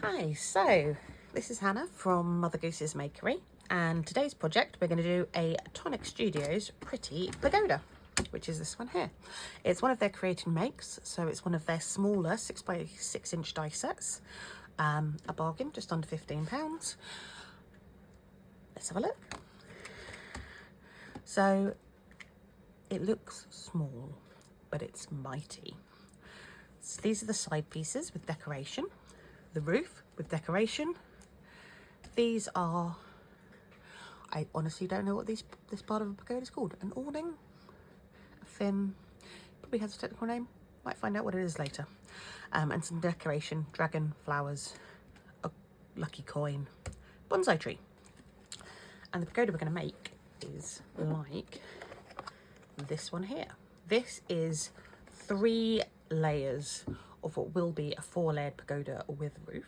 Hi, so this is Hannah from Mother Goose's Makery, and today's project we're going to do a Tonic Studios Pretty Pagoda, which is this one here. It's one of their created makes, so it's one of their smaller 6x6 inch die sets. A bargain, just under £15. Let's have a look. So it looks small, but it's mighty. So these are the side pieces with decoration, the roof with decoration. These are, I honestly don't know what this part of a pagoda is called. An awning, a fin, probably has a technical name. Might find out what it is later. And some decoration, dragon, flowers, a lucky coin, bonsai tree. And the pagoda we're going to make is like this one here. This is 3 layers of what will be a 4-layered pagoda with roof.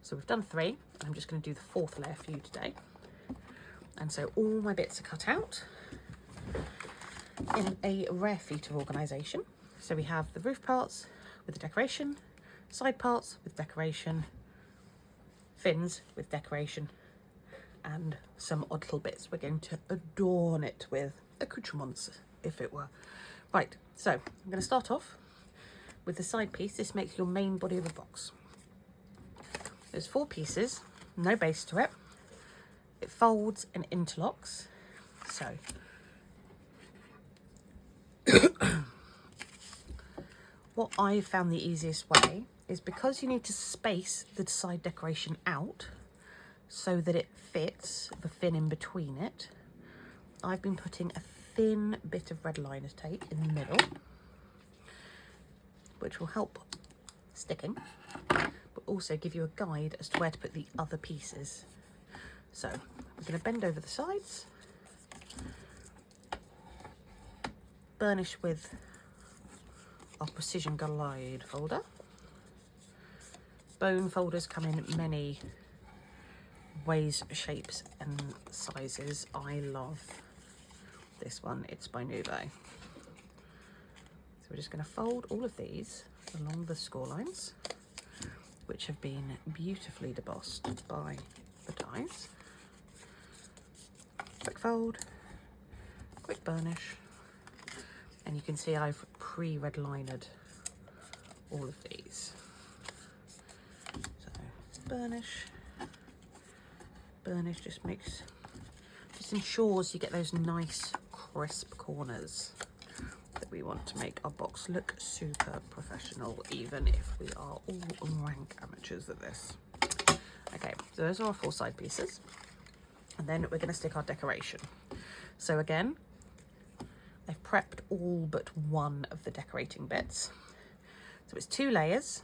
So we've done 3. I'm just going to do the 4th layer for you today. And so all my bits are cut out in a rare feat of organisation. So we have the roof parts with the decoration, side parts with decoration, fins with decoration, and some odd little bits we're going to adorn it with, accoutrements, if it were. Right, so I'm going to start off with the side piece. This makes your main body of the box. There's 4 pieces, no base to it. It folds and interlocks. So what I found the easiest way is, because you need to space the side decoration out so that it fits the fin in between it, I've been putting a thin bit of red liners tape in the middle, which will help sticking, but also give you a guide as to where to put the other pieces. So we're going to bend over the sides, burnish with our precision glide folder. Bone folders come in many ways, shapes and sizes. I love this one, it's by Nuvo. So we're just going to fold all of these along the score lines, which have been beautifully debossed by the dies. Quick fold, quick burnish, and you can see I've pre-red lined all of these. So burnish, just ensures you get those nice crisp corners that we want to make our box look super professional, even if we are all rank amateurs at this. Okay, so those are our 4 side pieces, and then we're going to stick our decoration. So again, I've prepped all but one of the decorating bits. So it's 2 layers.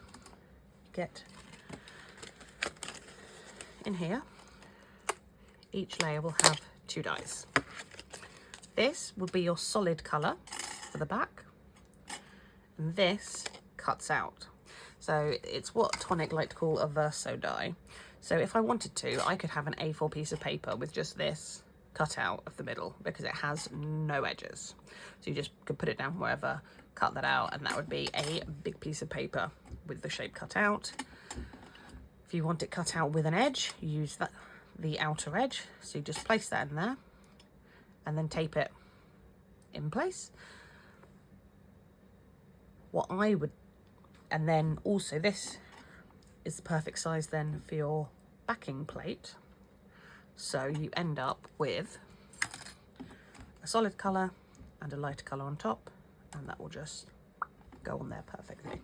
Get in here. Each layer will have 2 dies. This will be your solid colour for the back, and this cuts out. So it's what Tonic like to call a verso die. So if I wanted to, I could have an A4 piece of paper with just this cut out of the middle, because it has no edges. So you just could put it down wherever, cut that out, and that would be a big piece of paper with the shape cut out. If you want it cut out with an edge, you use that, the outer edge. So you just place that in there and then tape it in place. What I would, and then also this is the perfect size then for your backing plate. So you end up with a solid colour and a lighter colour on top, and that will just go on there perfectly.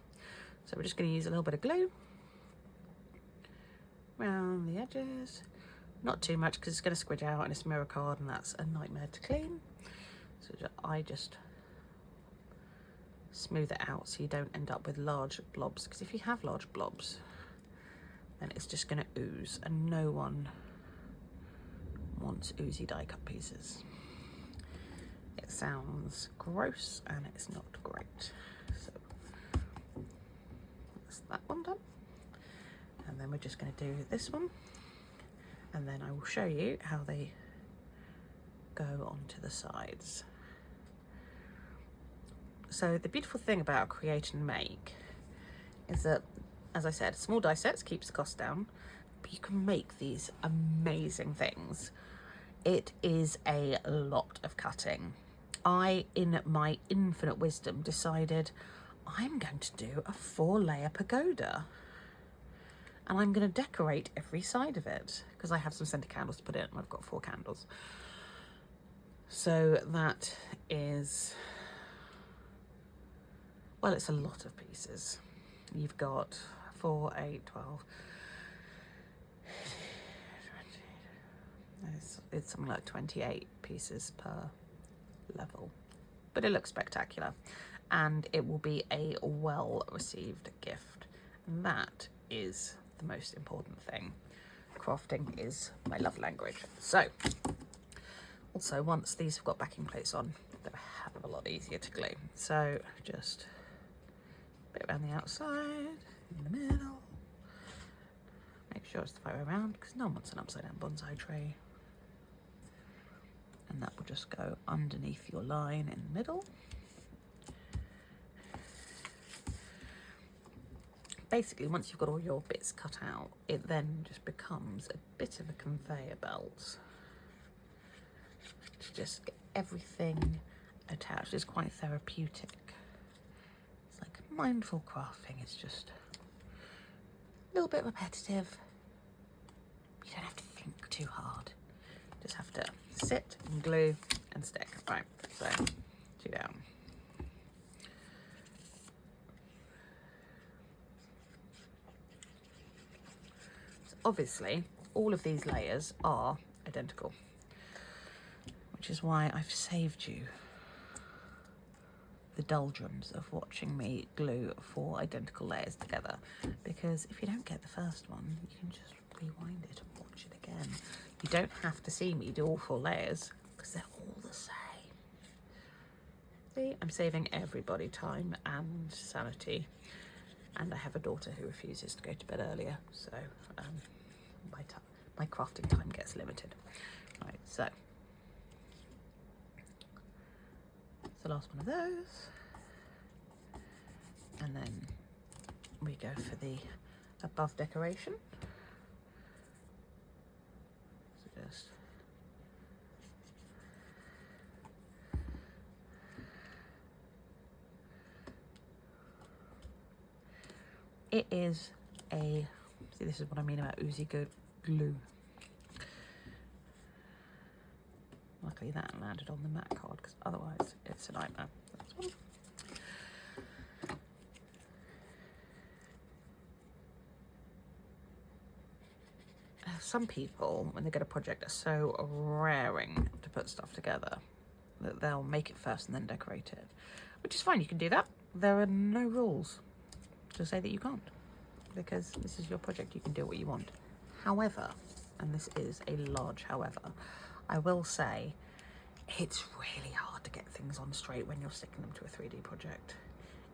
So we're just going to use a little bit of glue around the edges. Not too much, because it's going to squidge out and it's mirror card, and that's a nightmare to clean. So I just smooth it out so you don't end up with large blobs, because if you have large blobs, then it's just going to ooze, and no one wants oozy die cut pieces. It sounds gross and it's not great. So that's that one done, and then we're just going to do this one, and then I will show you how they go onto the sides. So the beautiful thing about create and make is that as I said, small die sets keeps the cost down, but you can make these amazing things. It is a lot of cutting. I, in my infinite wisdom, decided I'm going to do a 4-layer pagoda. And I'm going to decorate every side of it because I have some scented candles to put in. I've got 4 candles. So that is, well, it's a lot of pieces. You've got 4, 8, 12. It's something like 28 pieces per level. But it looks spectacular. And it will be a well-received gift. And that is the most important thing. Crafting is my love language. So, also once these have got backing plates on, they're a hell of a lot easier to glue. So just a bit around the outside, in the middle. Make sure it's the right way around because no one wants an upside down bonsai tray. And that will just go underneath your line in the middle. Basically, once you've got all your bits cut out, it then just becomes a bit of a conveyor belt to just get everything attached. It's quite therapeutic. It's like mindful crafting. It's just a little bit repetitive. You don't have to think too hard. You just have to sit and glue and stick. Right, so 2 down. Obviously, all of these layers are identical, which is why I've saved you the doldrums of watching me glue 4 identical layers together, because if you don't get the first one, you can just rewind it and watch it again. You don't have to see me do all 4 layers because they're all the same. See, I'm saving everybody time and sanity. And I have a daughter who refuses to go to bed earlier, so my crafting time gets limited. Right, so it's the last one of those. And then we go for the above decoration. So just it is a, see, this is what I mean about oozy good glue. Luckily that landed on the matte card because otherwise it's a nightmare. That's one. Some people, when they get a project, are so raring to put stuff together that they'll make it first and then decorate it, which is fine. You can do that. There are no rules to say that you can't, because this is your project. You can do what you want. However, and this is a large however, I will say it's really hard to get things on straight when you're sticking them to a 3D project.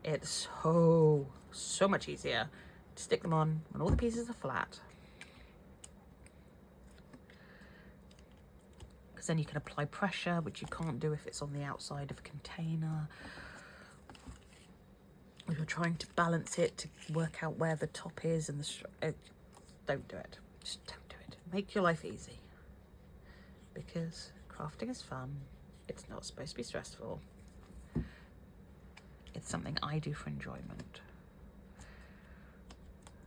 It's so much easier to stick them on when all the pieces are flat, because then you can apply pressure, which you can't do if it's on the outside of a container. If you're trying to balance it to work out where the top is and don't do it. Just don't do it. Make your life easy, because crafting is fun. It's not supposed to be stressful. It's something I do for enjoyment.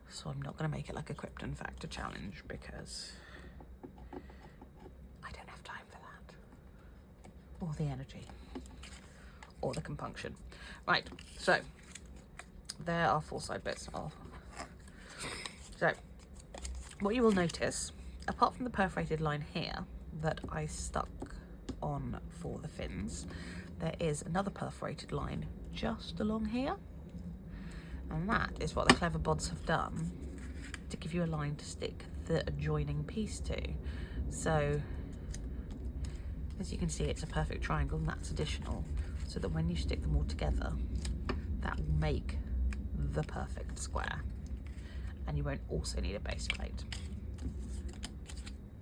So I'm not going to make it like a Krypton Factor challenge, because I don't have time for that, or the energy, or the compunction. Right, so there are 4 side bits. So what you will notice, apart from the perforated line here that I stuck on for the fins, there is another perforated line just along here, and that is what the clever bods have done to give you a line to stick the adjoining piece to. So as you can see, it's a perfect triangle, and that's additional, so that when you stick them all together, that will make the perfect square, and you won't also need a base plate.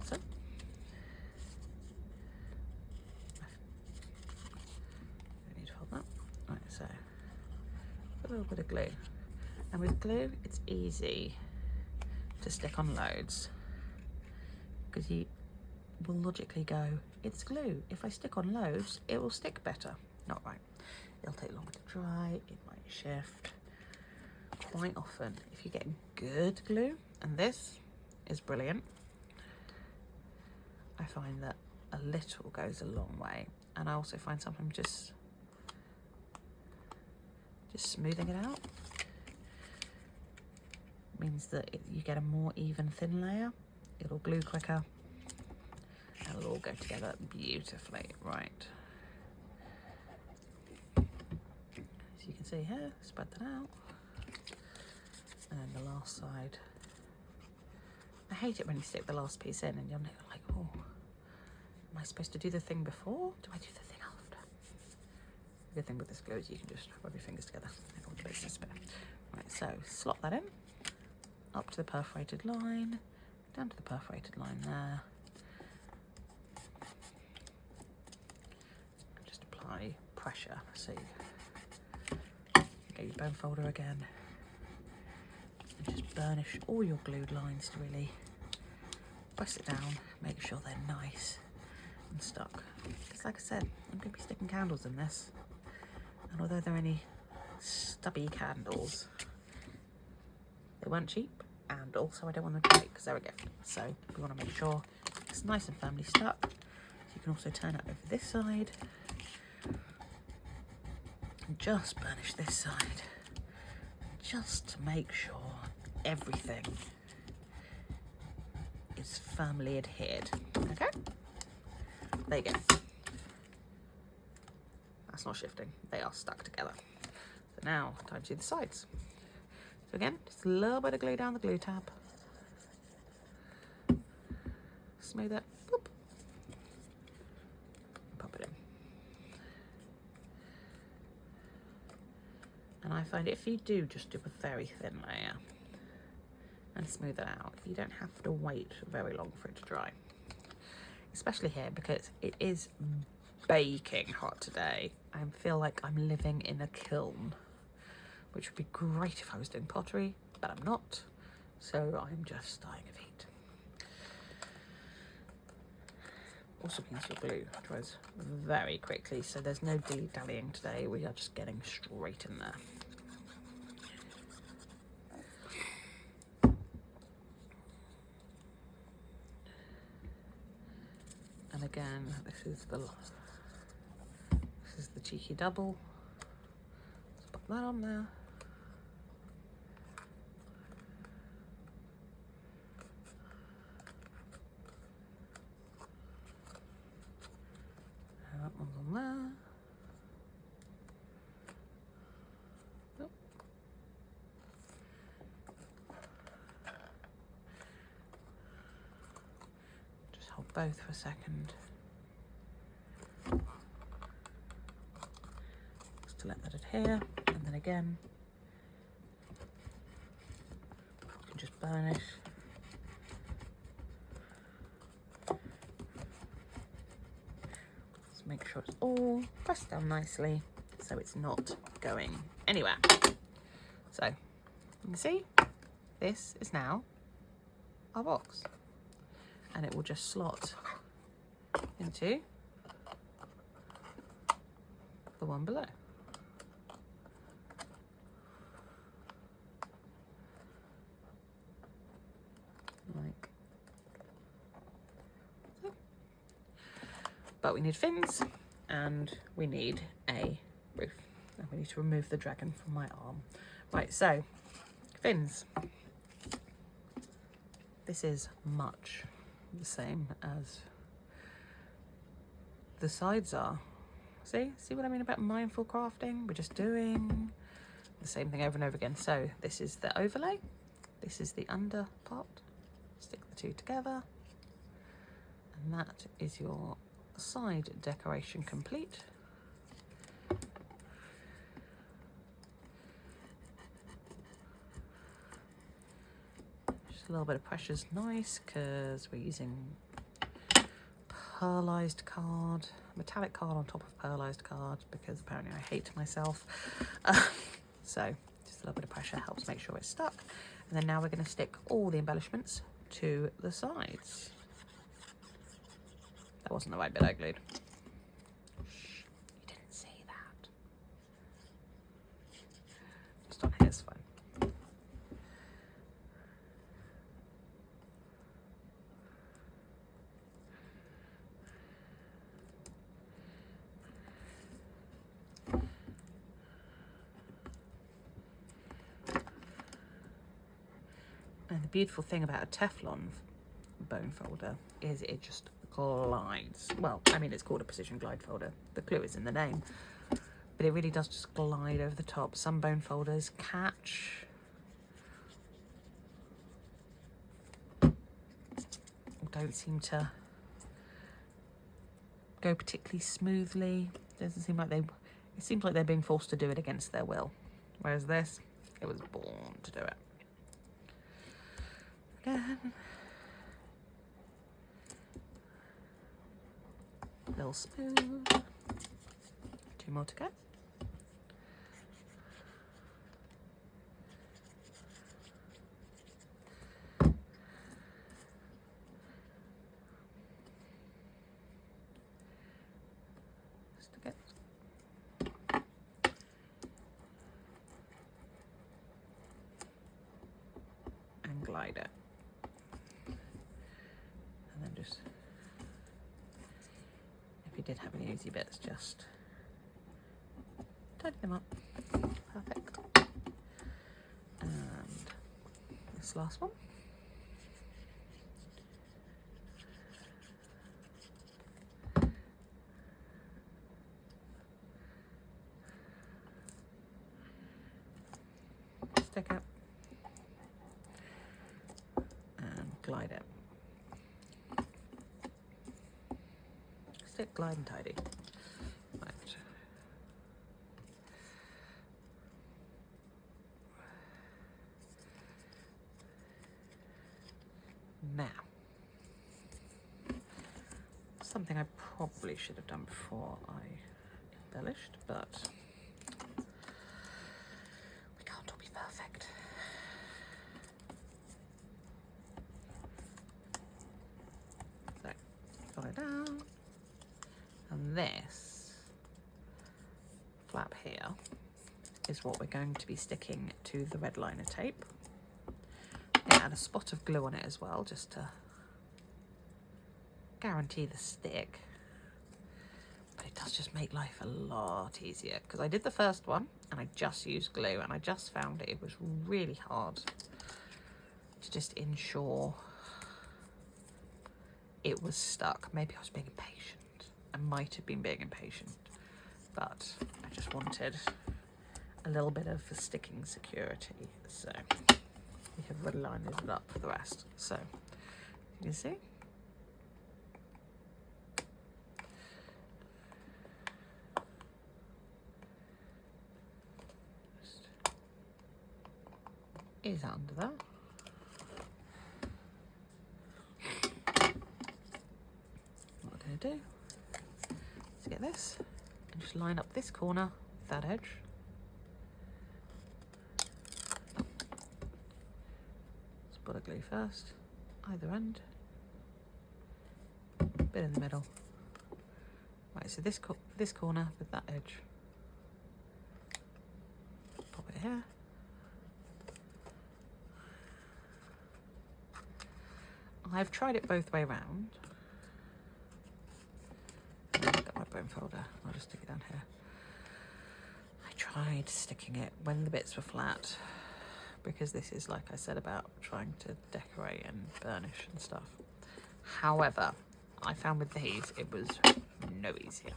So I need to hold that. Right, so a little bit of glue, And with glue, it's easy to stick on loads because you will logically go, it's glue. If I stick on loads, it will stick better. Not right. It'll take longer to dry. It might shift. Quite often, if you get good glue, and this is brilliant, I find that a little goes a long way. And I also find sometimes just smoothing it out means that you get a more even thin layer. It'll glue quicker and it'll all go together beautifully. Right, as you can see here, spread that out, and then the last side. I hate it when you stick the last piece in and you're like, oh, am I supposed to do the thing before? Do I do the thing after? The good thing with this glue is you can just rub your fingers together and all the bits disappear. Right, so slot that in, up to the perforated line, down to the perforated line there. And just apply pressure. So you get your bone folder again. And just burnish all your glued lines to really press it down, make sure they're nice and stuck. Because like I said, I'm going to be sticking candles in this. And although they're only stubby candles, they weren't cheap, and also I don't want them to break because they're a gift. So we want to make sure it's nice and firmly stuck. So you can also turn it over this side and just burnish this side, just to make sure everything is firmly adhered. Okay, there you go. That's not shifting, they are stuck together. So now time to do the sides. So again, just a little bit of glue down the glue tab, smooth it, boop, and pop it in. And I find if you do just do a very thin layer and smooth it out, you don't have to wait very long for it to dry. Especially here because it is baking hot today. I feel like I'm living in a kiln, which would be great if I was doing pottery, but I'm not. So I'm just dying of heat. Also means your glue dries very quickly, so there's no dilly-dallying today. We are just getting straight in there. And again, this is the cheeky double. Let's put that on there. And that one's on there. Nope. Just hold both for a second. To let that adhere, and then again you can just burnish. Just make sure it's all pressed down nicely so it's not going anywhere. So you can see this is now our box, and it will just slot into the one below. Like so. But we need fins and we need a roof, and we need to remove the dragon from my arm. Right, so fins. This is much the same as the sides are. See what I mean about mindful crafting? We're just doing the same thing over and over again. So this is the overlay, this is the under part. Stick the two together, and that is your side decoration complete. Just a little bit of pressure is nice because we're using pearlized card, metallic card on top of pearlized card, because apparently I hate myself. So just a little bit of pressure helps make sure it's stuck. And then now we're going to stick all the embellishments to the sides. That wasn't the right bit I glued. Shh, you didn't see that. Just on here's fine. And the beautiful thing about a Teflon bone folder is it just glides. Well, I mean, it's called a precision glide folder. The clue is in the name, but it really does just glide over the top. Some bone folders catch, don't seem to go particularly smoothly. Doesn't seem like it seems like they're being forced to do it against their will. Whereas this, it was born to do it. Again. A little smooth. 2 more to go. Stick it. And glide it. And then just, if you did have any easy bits, just tidy them up. Perfect. And this last one. Stick it and glide it. Stick, glide and tidy. Right. Now, something I probably should have done before I embellished, but we can't all be perfect. So, follow down. And this flap here is what we're going to be sticking to the red liner tape. Add a spot of glue on it as well, just to guarantee the stick. But it does just make life a lot easier, because I did the first one and I just used glue and I just found it was really hard to just ensure it was stuck. Maybe I was being impatient. I might have been being impatient, but I just wanted a little bit of the sticking security. So we have red lined it up for the rest. So you can see. Just is under that. What we're going to do is get this and just line up this corner with that edge. Spot of glue first, either end, bit in the middle. Right, so this corner with that edge, pop it here. I've tried it both way round. I've got my bone folder, I'll just stick it down here. I tried sticking it when the bits were flat, because this is, like I said, about trying to decorate and burnish and stuff. However, I found with these, it was no easier.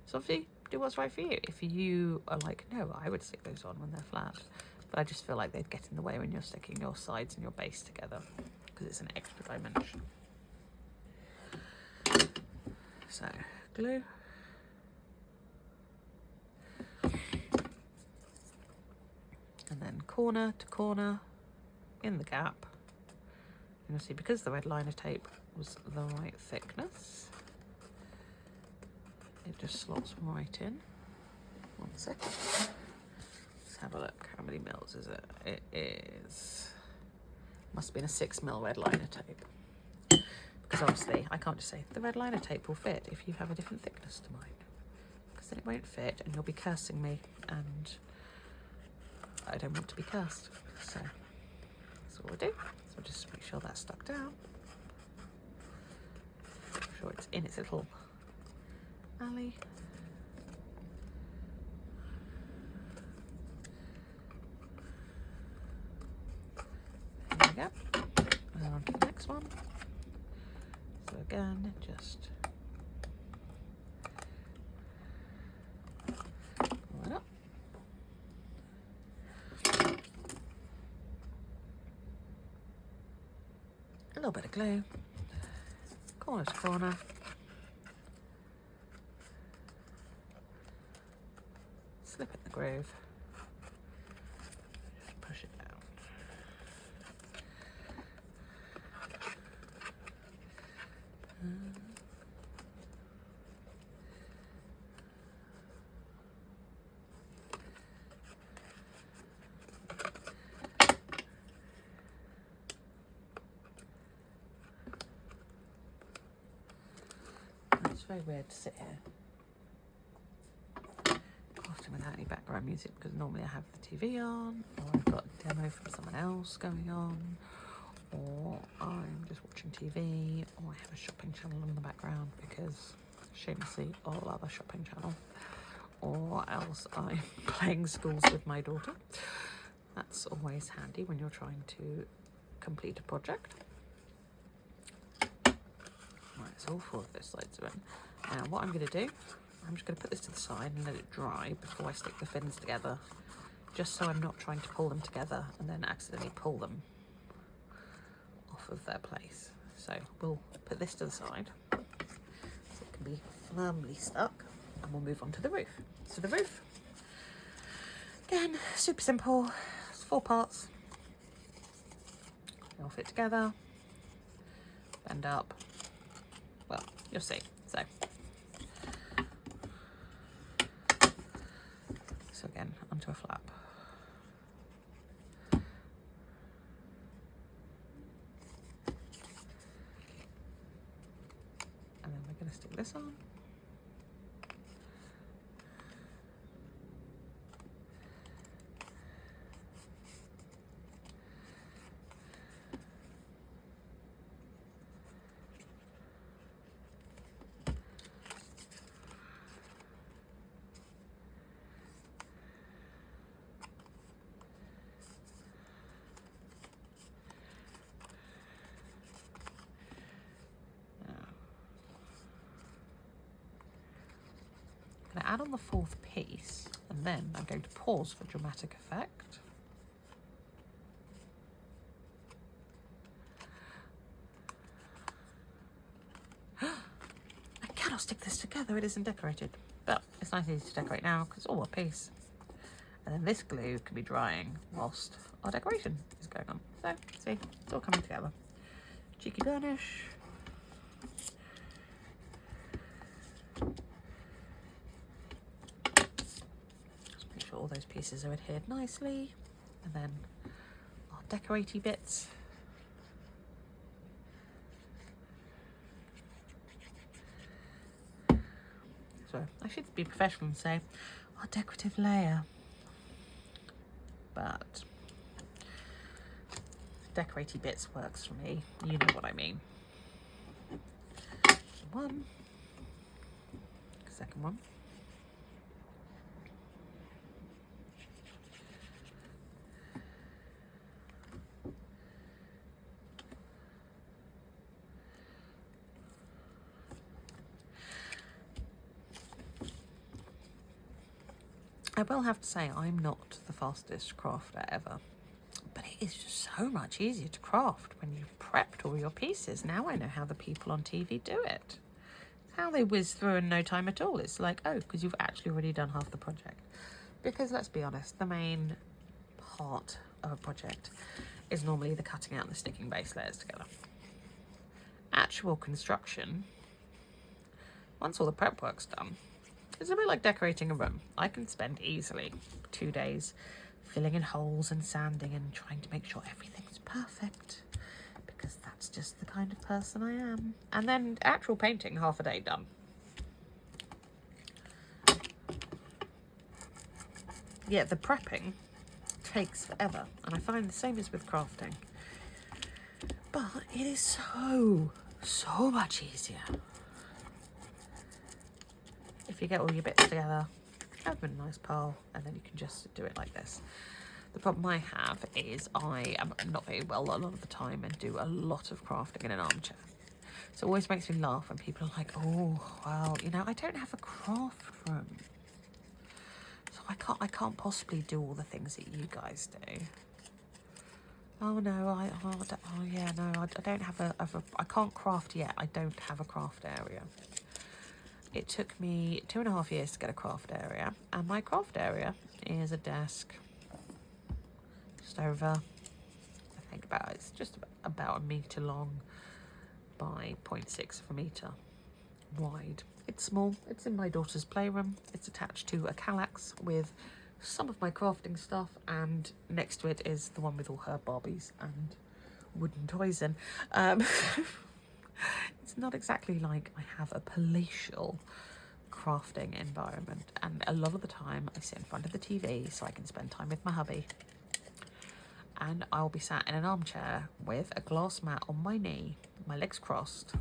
So obviously, do what's right for you. If you are like, no, I would stick those on when they're flat, but I just feel like they'd get in the way when you're sticking your sides and your base together, because it's an extra dimension. So, glue. And then corner to corner in the gap. And you'll see, because the red liner tape was the right thickness, it just slots right in. 1 second. So have a look. How many mils is it? It is, must have been a 6mm red liner tape. Because obviously I can't just say the red liner tape will fit if you have a different thickness to mine. Because then it won't fit and you'll be cursing me, and I don't want to be cursed. So that's what we'll do. So we'll just make sure that's stuck down. Make sure it's in its little alley. There we go. And on to the next one. So again, just pull it up. A little bit of glue, corner to corner. Slip in the groove. Just push it down. It's very weird to sit here often without any background music, because normally I have the TV on, or I've got a demo from someone else going on, or I'm just watching TV, or I have a shopping channel in the background because shamelessly all other shopping channel, or else I'm playing schools with my daughter. That's always handy when you're trying to complete a project. Right, so all 4 of those sides are in. Now what I'm going to do, I'm just going to put this to the side and let it dry before I stick the fins together, just so I'm not trying to pull them together and then accidentally pull them off of their place. So we'll put this to the side so it can be firmly stuck, and we'll move on to the roof. So the roof, again, super simple. It's 4 parts. They all fit together, bend up. Well, you'll see. So again, onto a flap. And then we're going to stick this on. I'm going to add on the 4th piece, and then I'm going to pause for dramatic effect. I cannot stick this together, it isn't decorated. But it's nice and easy to decorate now because it's all one piece. And then this glue can be drying whilst our decoration is going on. So, see, it's all coming together. Cheeky burnish. All those pieces are adhered nicely, and then our decoratey bits. So I should be professional and say our decorative layer, but decoratey bits works for me. You know what I mean. One, second one. I will have to say I'm not the fastest crafter ever, but it is just so much easier to craft when you've prepped all your pieces. Now I know how the people on TV do it. It's how they whiz through in no time at all. It's like, oh, because you've actually already done half the project. Because let's be honest, the main part of a project is normally the cutting out and the sticking base layers together. Actual construction, once all the prep work's done, it's a bit like decorating a room. I can spend easily 2 days filling in holes and sanding and trying to make sure everything's perfect, because that's just the kind of person I am. And then actual painting, half a day done. Yeah, the prepping takes forever, and I find the same as with crafting. But it is so much easier if you get all your bits together, have them in a nice pile, and then you can just do it like this. The problem I have is I am not very well a lot of the time and do a lot of crafting in an armchair. So it always makes me laugh when people are like, oh, well, you know, I don't have a craft room, so I can't possibly do all the things that you guys do. Oh no, I don't have I can't craft yet. I don't have a craft area. It took me 2.5 years to get a craft area, and my craft area is a desk just over, I think it's just about 1 meter long by 0.6 of a meter wide. It's small, it's in my daughter's playroom, it's attached to a Kallax with some of my crafting stuff, and next to it is the one with all her Barbies and wooden toys in. It's not exactly like I have a palatial crafting environment, and a lot of the time I sit in front of the TV so I can spend time with my hubby, and I'll be sat in an armchair with a glass mat on my knee, my legs crossed,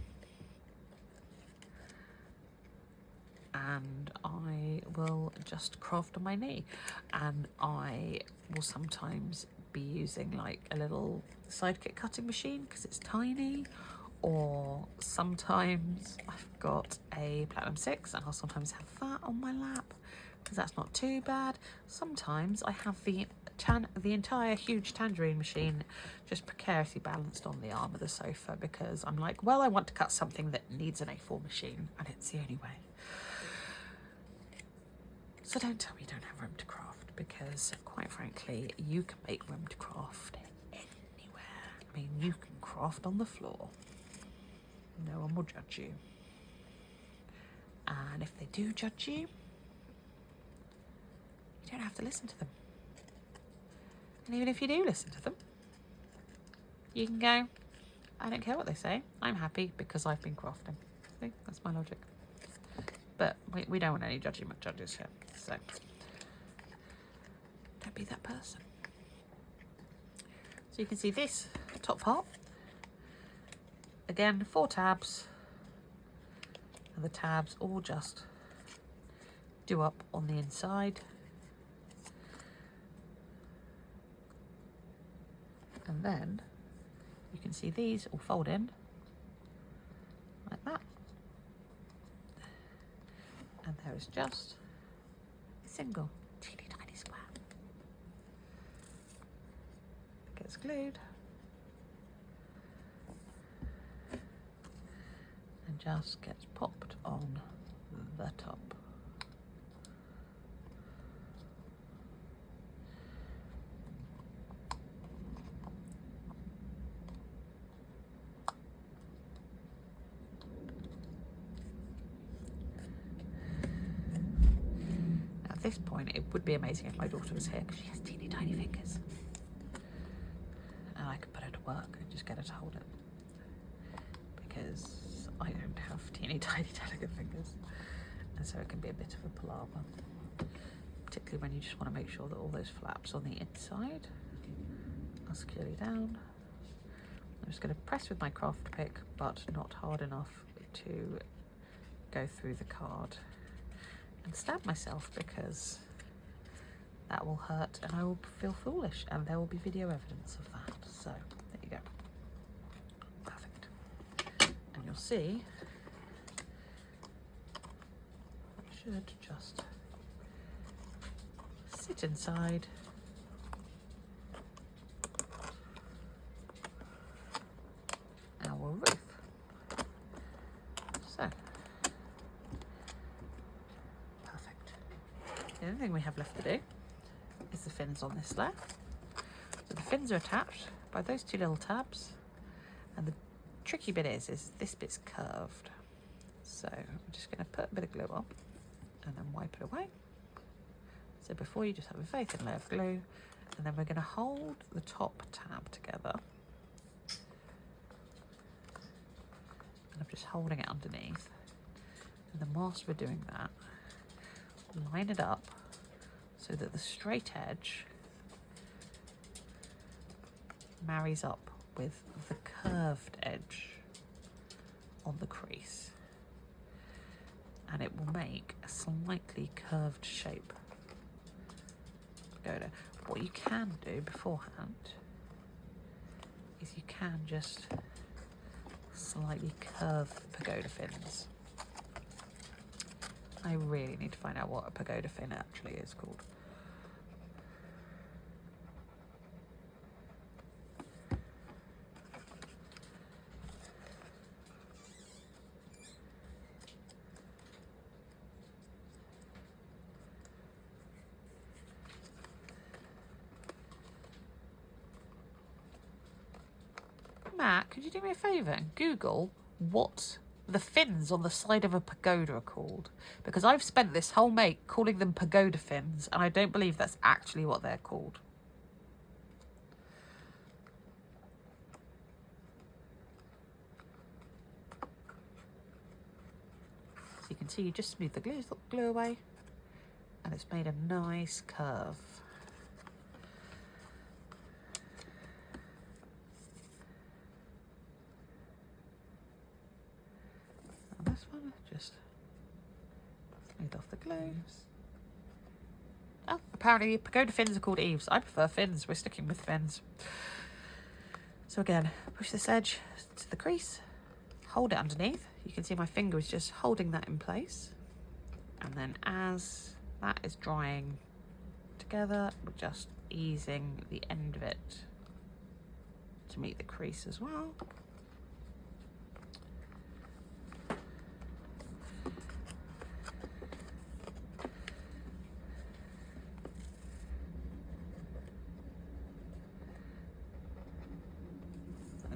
and I will just craft on my knee. And I will sometimes be using like a little sidekick cutting machine because it's tiny, or sometimes I've got a Platinum 6 and I'll sometimes have that on my lap because that's not too bad. Sometimes I have the entire huge tangerine machine just precariously balanced on the arm of the sofa because I'm like, well, I want to cut something that needs an A4 machine and it's the only way. So don't tell me you don't have room to craft, because quite frankly, you can make room to craft anywhere. I mean, you can craft on the floor. No one will judge you. And if they do judge you, you don't have to listen to them. And even if you do listen to them, you can go, I don't care what they say. I'm happy because I've been crafting. See, that's my logic. But we don't want any judges here. So don't be that person. So you can see this top part. Again, 4 tabs. And the tabs all just do up on the inside. And then you can see these all fold in like that. And there is just a single teeny tiny square. It gets glued and just gets popped on the top. At this point, it would be amazing if my daughter was here because she has teeny tiny fingers, and I could put her to work and just get her to hold it, because I don't have teeny tiny delicate fingers, and so it can be a bit of a palaver, particularly when you just want to make sure that all those flaps on the inside are securely down. I'm just going to press with my craft pick, but not hard enough to go through the card and stab myself, because that will hurt and I will feel foolish, and there will be video evidence of that. So there you go. Perfect. And you'll see I should just sit inside our roof. So perfect. The only thing we have left to do is the fins on this layer. So the fins are attached by those 2 little tabs, and the tricky bit is this bit's curved. So I'm just going to put a bit of glue on and then wipe it away. So before, you just have a very thin layer of glue, and then we're going to hold the top tab together. And I'm just holding it underneath. And then whilst we're doing that, line it up so that the straight edge marries up with the curved edge on the crease, and it will make a slightly curved shape. Pagoda. What you can do beforehand is you can just slightly curve the pagoda fins. I really need to find out what a pagoda fin actually is called. Matt, could you do me a favour and Google what the fins on the side of a pagoda are called? Because I've spent this whole make calling them pagoda fins, and I don't believe that's actually what they're called. So you can see you just smooth the glue away, and it's made a nice curve. This one, just smooth off the glue. Oh, apparently pagoda fins are called eaves. I prefer fins. We're sticking with fins. So again, push this edge to the crease, hold it underneath. You can see my finger is just holding that in place. And then as that is drying together, we're just easing the end of it to meet the crease as well.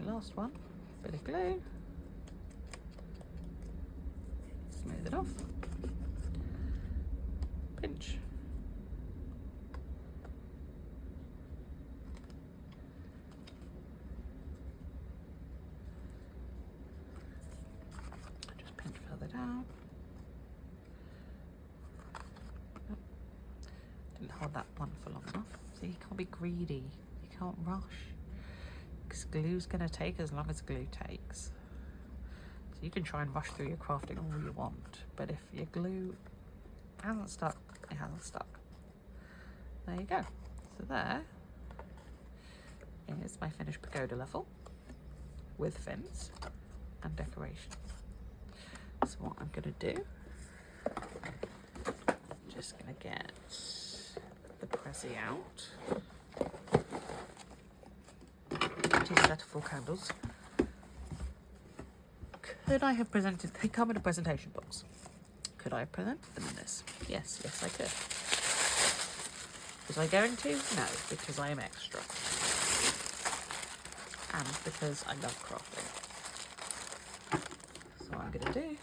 Last one, bit of glue, smooth it off, pinch, just pinch further down. Oh, didn't hold that one for long enough. See, you can't be greedy, you can't rush. Glue's going to take as long as glue takes. So you can try and rush through your crafting all you want, but if your glue hasn't stuck, it hasn't stuck. There you go. So there is my finished pagoda level with fins and decoration. So what I'm going to do, I'm just going to get the Prezi out. Set of 4 candles. Could I have presented, they come in a presentation box. Could I have presented them in this? Yes, I could. Was I going to? No, because I am extra. And because I love crafting. So what I'm going to do,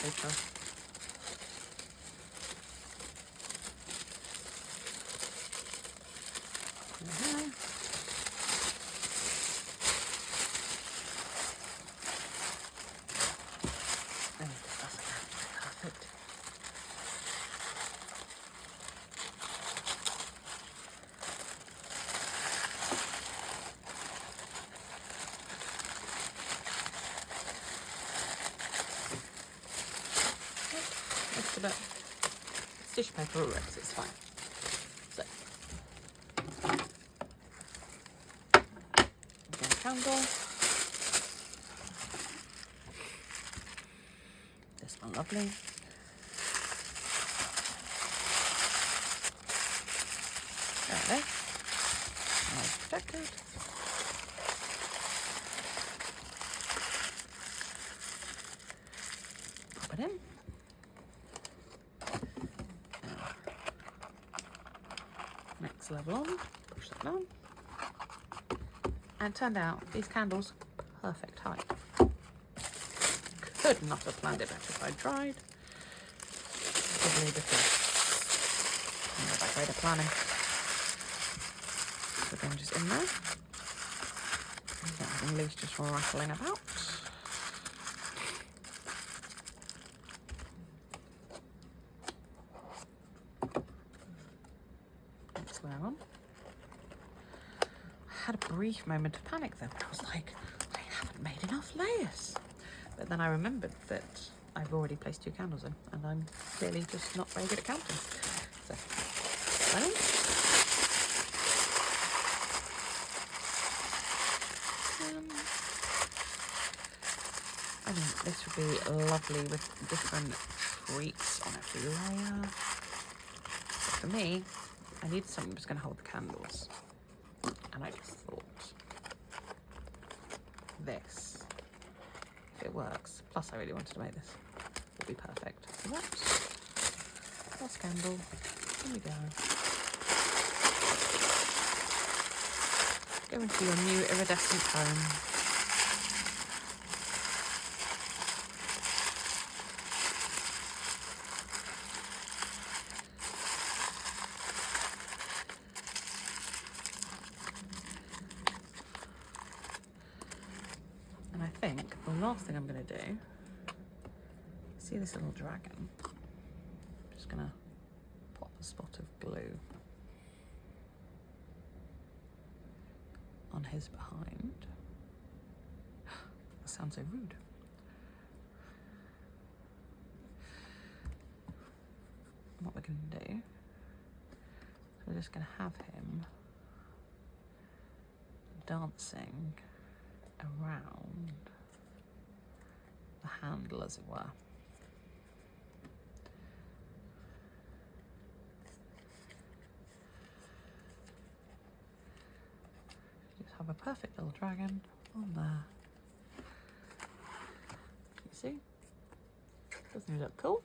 paper. Perfect. But it's tissue paper already, so it's fine. So, again, candle. This one, lovely. There. Nice protected. Pop it in. Next level on, push that down, and it turned out these candles perfect height. Could not have planned it better if I tried. Probably because I'm not that great at planning. So then just in there. Getting loose, just rattling about. Next layer on. I had a brief moment of panic then. I was like, I haven't made enough layers. But then I remembered that I've already placed 2 candles in, and I'm clearly just not very good at counting. So, balance. I think this would be lovely with different treats on every layer. But for me, I need something that's going to hold the candles. And I just thought this, if it works, plus I really wanted to make this, would be perfect. So that's last candle. Here we go. Go into your new iridescent home. And I think the last thing I'm going to do, see this little dragon? I'm just going to pop a spot of glue on his behind. That sounds so rude. And what we're going to do, we're just going to have him dancing around the handle, as it were. Just have a perfect little dragon on there. You see? Doesn't he look cool?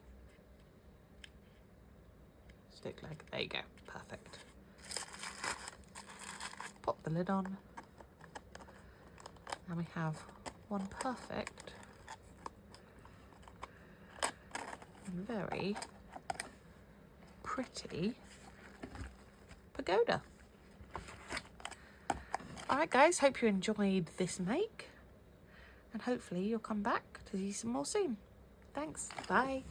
Stick leg. There you go. Perfect. Pop the lid on. And we have one perfect and very pretty pagoda. Alright guys, hope you enjoyed this make, and hopefully you'll come back to see some more soon. Thanks, bye.